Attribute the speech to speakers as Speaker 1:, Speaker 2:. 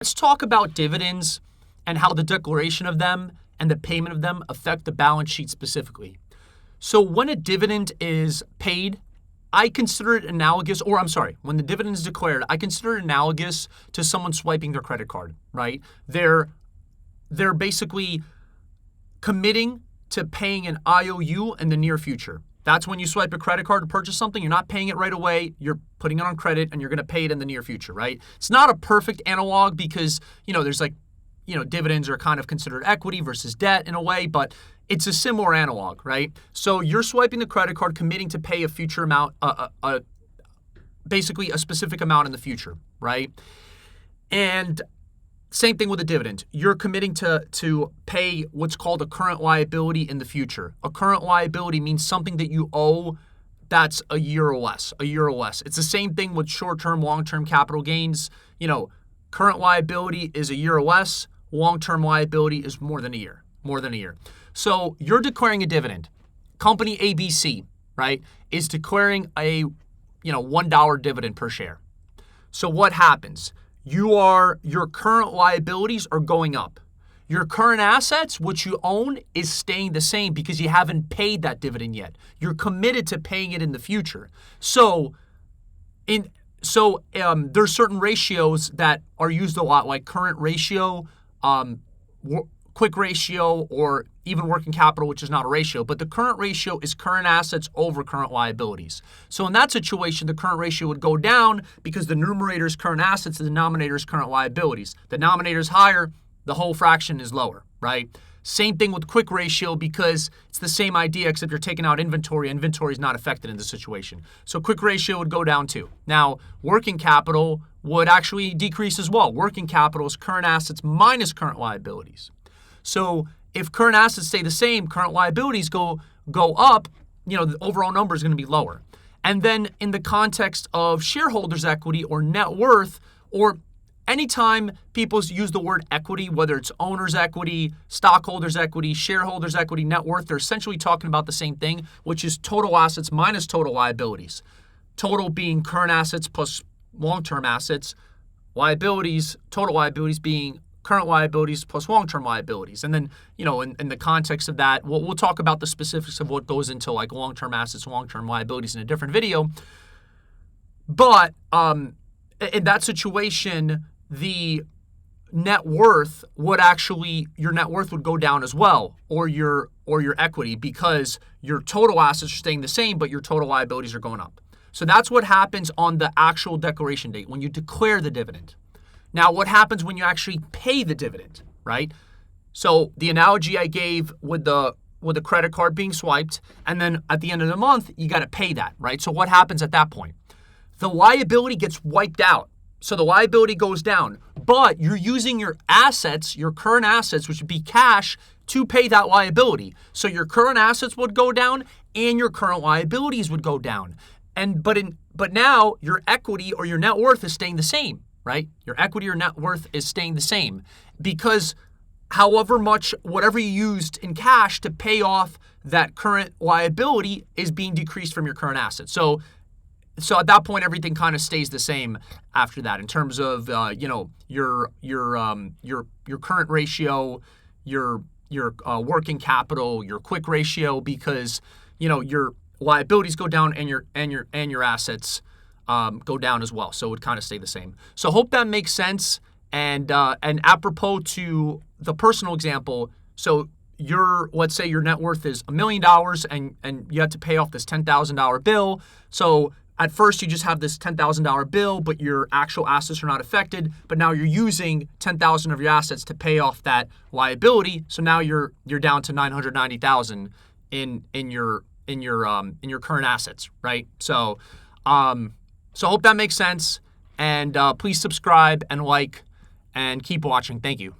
Speaker 1: Let's talk about dividends and how the declaration of them and the payment of them affect the balance sheet specifically. So when a dividend is paid, I consider it analogous, or I'm sorry, when the dividend is declared, I consider it analogous to someone swiping their credit card, right? They're basically committing to paying an IOU in the near future. That's when you swipe a credit card to purchase something. You're not paying it right away. You're putting it on credit and you're going to pay it in the near future, right? It's not a perfect analog because, there's dividends are kind of considered equity versus debt in a way, but it's a similar analog, right? So you're swiping the credit card, committing to pay a future amount, basically a specific amount in the future, right? And same thing with a dividend. You're committing to pay what's called a current liability in the future. A current liability means something that you owe that's a year or less. It's the same thing with short-term, long-term capital gains. Current liability is a year or less. Long-term liability is more than a year. So you're declaring a dividend. Company ABC, right, is declaring a $1 dividend per share. So what happens? Your current liabilities are going up. Your current assets, which you own, is staying the same because you haven't paid that dividend yet. You're committed to paying it in the future. So there's certain ratios that are used a lot, like current ratio, quick ratio, or even working capital, which is not a ratio, but the current ratio is current assets over current liabilities. So in that situation, the current ratio would go down because the numerator is current assets, the denominator is current liabilities. The denominator is higher, the whole fraction is lower, right? Same thing with quick ratio because it's the same idea except you're taking out inventory. Inventory is not affected in this situation. So quick ratio would go down too. Now, working capital would actually decrease as well. Working capital is current assets minus current liabilities. So if current assets stay the same, current liabilities go up, the overall number is going to be lower. And then in the context of shareholders' equity or net worth, or anytime people use the word equity, whether it's owner's equity, stockholders' equity, shareholders' equity, net worth, they're essentially talking about the same thing, which is total assets minus total liabilities. Total being current assets plus long-term assets, total liabilities being current liabilities plus long-term liabilities. And then, in the context of that, we'll talk about the specifics of what goes into like long-term assets, long-term liabilities in a different video. But in that situation, the net worth your net worth would go down as well, or your equity, because your total assets are staying the same, but your total liabilities are going up. So that's what happens on the actual declaration date when you declare the dividend. Now, what happens when you actually pay the dividend, right? So the analogy I gave with the credit card being swiped, and then at the end of the month, you got to pay that, right? So what happens at that point? The liability gets wiped out. So the liability goes down, but you're using your assets, your current assets, which would be cash, to pay that liability. So your current assets would go down and your current liabilities would go down. But now your equity or your net worth is staying the same, right? Your equity or net worth is staying the same because however much, whatever you used in cash to pay off that current liability is being decreased from your current assets. So at that point, everything kind of stays the same after that in terms of your current ratio, your working capital, your quick ratio, because your liabilities go down and your assets go down as well. So it would kind of stay the same. So hope that makes sense. And apropos to the personal example, so let's say your net worth is $1 million and you have to pay off this $10,000 bill. So at first, you just have this $10,000 bill, but your actual assets are not affected. But now you're using $10,000 of your assets to pay off that liability. So now you're down to $990,000 in your current assets, right? So hope that makes sense. And please subscribe and like and keep watching. Thank you.